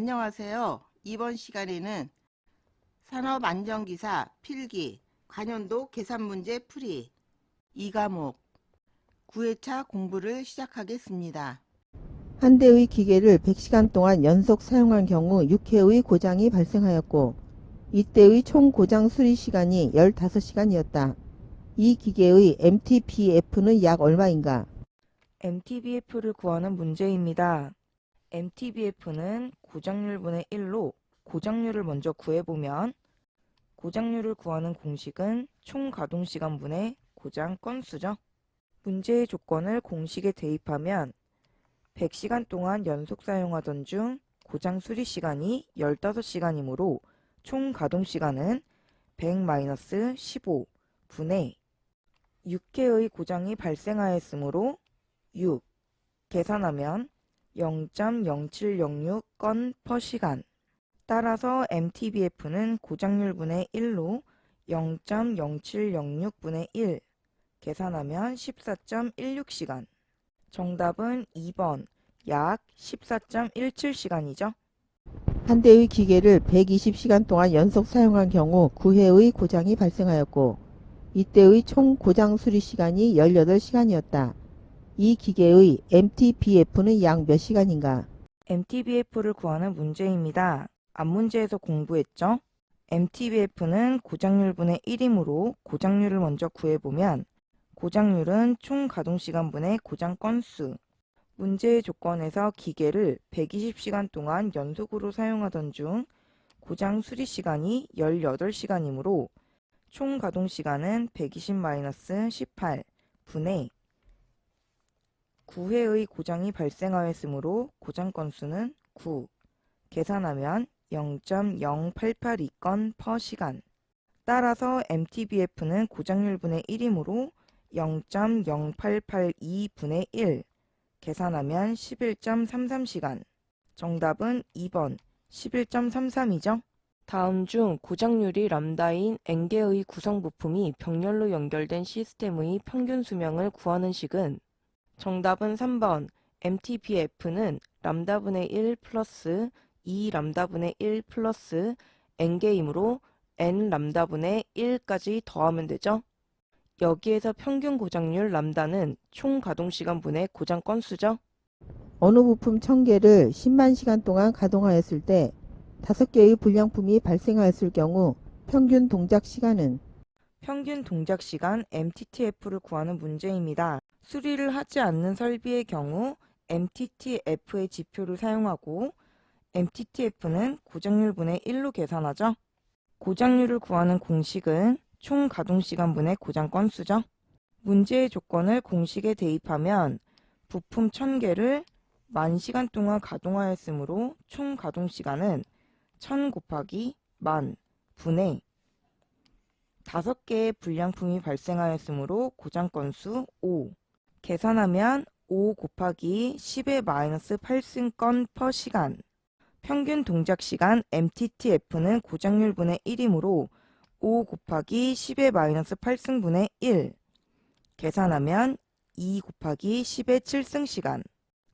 안녕하세요. 이번 시간에는 산업안전기사 필기 관연도 계산문제 풀이 2과목 9회차 공부를 시작하겠습니다. 한 대의 기계를 100시간 동안 연속 사용한 경우 6회의 고장이 발생하였고 이때의 총 고장 수리 시간이 15시간이었다. 이 기계의 MTBF는 약 얼마인가? MTBF를 구하는 문제입니다. MTBF는 고장률분의 1로 고장률을 먼저 구해보면 고장률을 구하는 공식은 총 가동시간분의 고장 건수죠. 문제의 조건을 공식에 대입하면 100시간 동안 연속 사용하던 중 고장 수리 시간이 15시간이므로 총 가동시간은 100-15 분의 6회의 고장이 발생하였으므로 6 계산하면 0.0706 건 퍼 시간. 따라서 MTBF는 고장률분의 1로 0.0706분의 1 계산하면 14.16시간. 정답은 2번 약 14.17시간이죠. 한 대의 기계를 120시간 동안 연속 사용한 경우 9회의 고장이 발생하였고 이때의 총 고장 수리 시간이 18시간이었다. 이 기계의 MTBF는 약 몇 시간인가? MTBF를 구하는 문제입니다. 앞문제에서 공부했죠? MTBF는 고장률분의 1이므로 고장률을 먼저 구해보면 고장률은 총 가동시간분의 고장 건수. 문제의 조건에서 기계를 120시간 동안 연속으로 사용하던 중 고장 수리 시간이 18시간이므로 총 가동시간은 120-18 분의 9회의 고장이 발생하였으므로 고장 건수는 9 계산하면 0.0882건 퍼 시간. 따라서 MTBF는 고장률분의 1이므로 0.0882분의 1 계산하면 11.33시간. 정답은 2번 11.33이죠. 다음 중 고장률이 람다인 n개의 구성 부품이 병렬로 연결된 시스템의 평균 수명을 구하는 식은 정답은 3번 MTBF는 람다분의 1 플러스 2 람다분의 1 플러스 n개이므로 n 람다분의 1까지 더하면 되죠. 여기에서 평균 고장률 람다는 총 가동시간분의 고장 건수죠. 어느 부품 1000개를 10만 시간 동안 가동하였을 때 5개의 불량품이 발생하였을 경우 평균 동작 시간은? 평균 동작 시간 MTTF를 구하는 문제입니다. 수리를 하지 않는 설비의 경우 MTTF의 지표를 사용하고 MTTF는 고장률분의 1로 계산하죠. 고장률을 구하는 공식은 총 가동시간분의 고장 건수죠. 문제의 조건을 공식에 대입하면 부품 1000개를 10,000시간 동안 가동하였으므로 총 가동시간은 1000 곱하기 10,000 분의 5개의 불량품이 발생하였으므로 고장 건수 5 계산하면 5 곱하기 10의 마이너스 8승건 퍼 시간. 평균 동작 시간 MTTF는 고장률분의 1이므로 5 곱하기 10의 마이너스 8승분의 1 계산하면 2 곱하기 10의 7승 시간.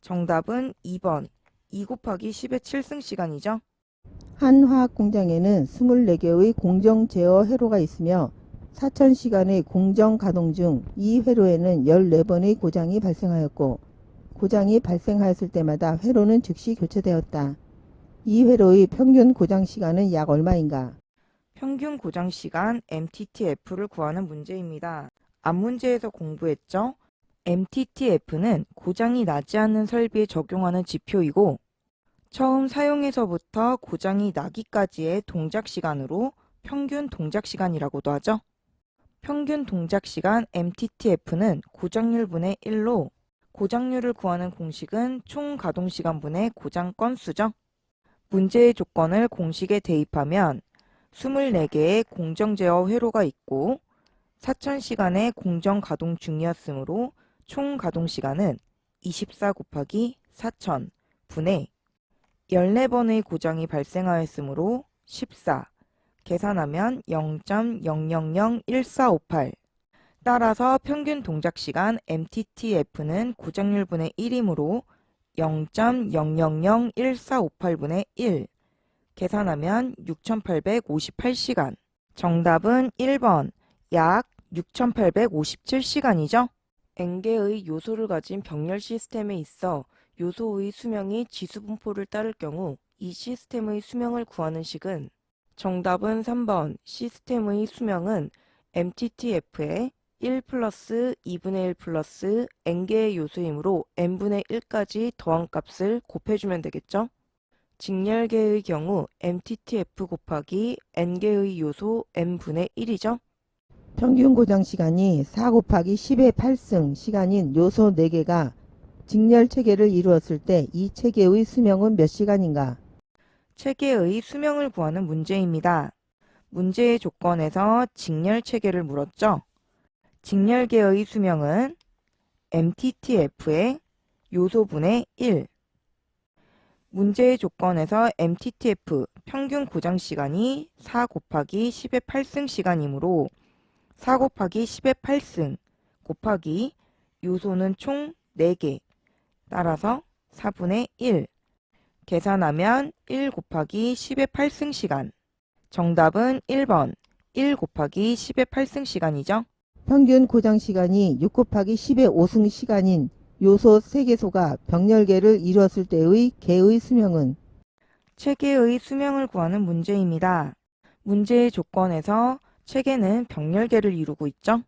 정답은 2번 2 곱하기 10의 7승 시간이죠. 한 화학 공장에는 24개의 공정 제어 회로가 있으며 4000시간의 공정 가동 중 이 회로에는 14번의 고장이 발생하였고 고장이 발생하였을 때마다 회로는 즉시 교체되었다. 이 회로의 평균 고장 시간은 약 얼마인가? 평균 고장 시간 MTTF를 구하는 문제입니다. 앞 문제에서 공부했죠? MTTF는 고장이 나지 않는 설비에 적용하는 지표이고 처음 사용에서부터 고장이 나기까지의 동작 시간으로 평균 동작 시간이라고도 하죠. 평균 동작 시간 MTTF는 고장률분의 1로 고장률을 구하는 공식은 총 가동시간분의 고장 건수죠. 문제의 조건을 공식에 대입하면 24개의 공정 제어 회로가 있고 4000시간의 공정 가동 중이었으므로 총 가동 시간은 24 곱하기 4000 분의 14번의 고장이 발생하였으므로 14 계산하면 0.0001458. 따라서 평균 동작 시간 MTTF는 고장률분의 1이므로 0.000148분의 1. 계산하면 6858시간. 정답은 1번 약 6857시간이죠. n개의 요소를 가진 병렬 시스템에 있어 요소의 수명이 지수분포를 따를 경우 이 시스템의 수명을 구하는 식은 정답은 3번 시스템의 수명은 MTTF에 1 플러스 2분의 1 플러스 n개의 요소이므로 n분의 1까지 더한 값을 곱해주면 되겠죠. 직렬계의 경우 MTTF 곱하기 n개의 요소 n분의 1이죠. 평균 고장 시간이 4 곱하기 10의 8승 시간인 요소 4개가 직렬 체계를 이루었을 때 이 체계의 수명은 몇 시간인가? 체계의 수명을 구하는 문제입니다. 문제의 조건에서 직렬 체계를 물었죠. 직렬계의 수명은 MTTF의 요소분의 1. 문제의 조건에서 MTTF 평균 고장 시간이 4 곱하기 10의 8승 시간이므로 4 곱하기 10의 8승 곱하기 요소는 총 4개. 따라서 4분의 1. 계산하면 1 곱하기 10의 8승 시간. 정답은 1번 1 곱하기 10의 8승 시간이죠. 평균 고장 시간이 6 곱하기 10의 5승 시간인 요소 3개소가 병렬계를 이루었을 때의 개의 수명은? 체계의 수명을 구하는 문제입니다. 문제의 조건에서 체계는 병렬계를 이루고 있죠.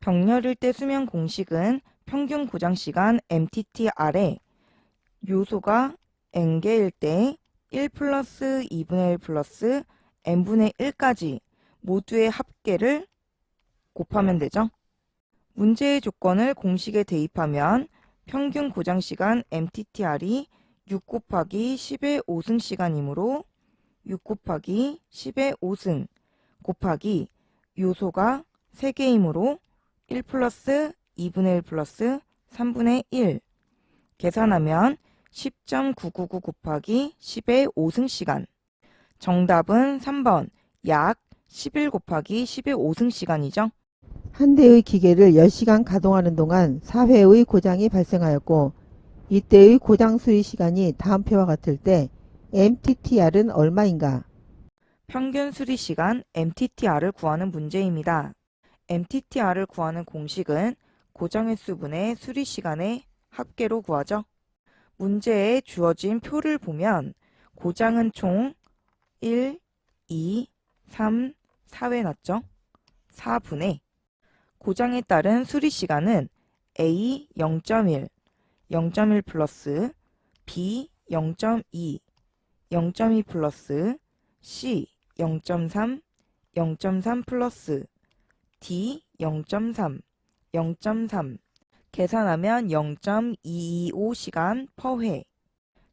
병렬일 때 수명 공식은 평균 고장 시간 MTTR에 요소가 n개일 때 1 플러스 2분의 1 플러스 n분의 1까지 모두의 합계를 곱하면 되죠. 문제의 조건을 공식에 대입하면 평균 고장 시간 MTTR이 6 곱하기 10의 5승 시간이므로 6 곱하기 10의 5승 곱하기 요소가 3개이므로 1 플러스 2분의 1 플러스 3분의 1 계산하면 10.999 곱하기 10의 5승 시간. 정답은 3번 약 11 곱하기 10의 5승 시간이죠. 한 대의 기계를 10시간 가동하는 동안 4회의 고장이 발생하였고 이때의 고장 수리 시간이 다음 표와 같을 때 MTTR은 얼마인가? 평균 수리 시간 MTTR을 구하는 문제입니다. MTTR을 구하는 공식은 고장 횟수분의 수리 시간의 합계로 구하죠. 문제에 주어진 표를 보면 고장은 총 1, 2, 3, 4회 났죠. 4분의 고장에 따른 수리 시간은 A 0.1, 0.1 플러스 B 0.2, 0.2 플러스 C 0.3, 0.3 플러스 D 0.3, 0.3 계산하면 0.225시간 per 회.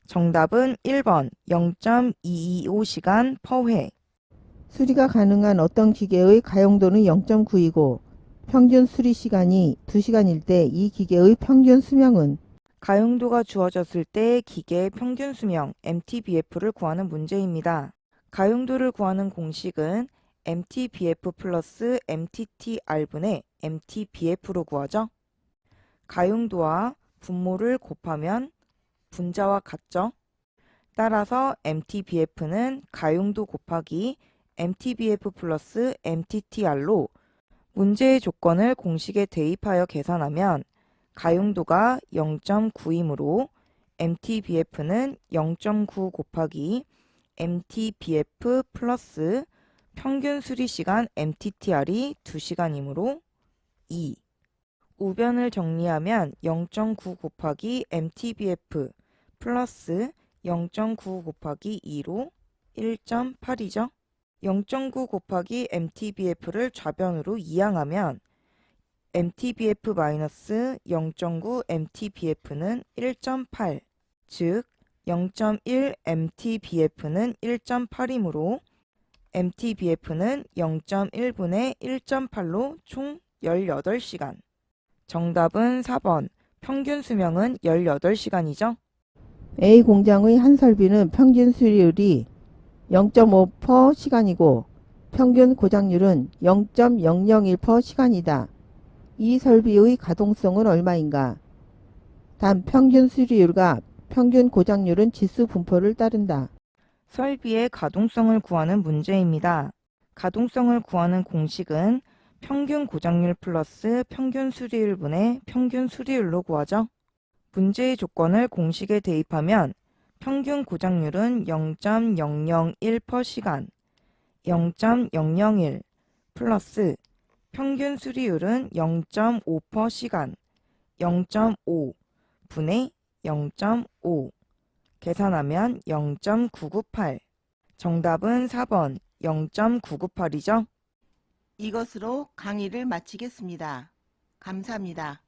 정답은 1번 0.225시간 per 회. 수리가 가능한 어떤 기계의 가용도는 0.9이고 평균 수리 시간이 2시간일 때 이 기계의 평균 수명은? 가용도가 주어졌을 때 기계의 평균 수명 MTBF를 구하는 문제입니다. 가용도를 구하는 공식은 MTBF 플러스 MTTR분의 MTBF로 구하죠. 가용도와 분모를 곱하면 분자와 같죠. 따라서 MTBF는 가용도 곱하기 MTBF 플러스 MTTR로 문제의 조건을 공식에 대입하여 계산하면 가용도가 0.9이므로 MTBF는 0.9 곱하기 MTBF 플러스 평균 수리 시간 MTTR이 2시간이므로 2. 우변을 정리하면 0.9 곱하기 MTBF 플러스 0.9 곱하기 2로 1.8이죠. 0.9 곱하기 MTBF를 좌변으로 이항하면 MTBF-0.9 MTBF는 1.8, 즉 0.1 MTBF는 1.8이므로 MTBF는 0.1분의 1.8로 총 18시간. 정답은 4번. 평균 수명은 18시간이죠. A 공장의 한 설비는 평균 수리율이 0.5 per 시간이고 평균 고장률은 0.001 per 시간이다. 이 설비의 가동성은 얼마인가? 단 평균 수리율과 평균 고장률은 지수 분포를 따른다. 설비의 가동성을 구하는 문제입니다. 가동성을 구하는 공식은 평균 고장률 플러스 평균 수리율분의 평균 수리율로 구하죠. 문제의 조건을 공식에 대입하면 평균 고장률은 0.001/시간, 0.001 플러스 평균 수리율은 0.5/시간, 0.5 분의 0.5 계산하면 0.998. 정답은 4번 0.998이죠. 이것으로 강의를 마치겠습니다. 감사합니다.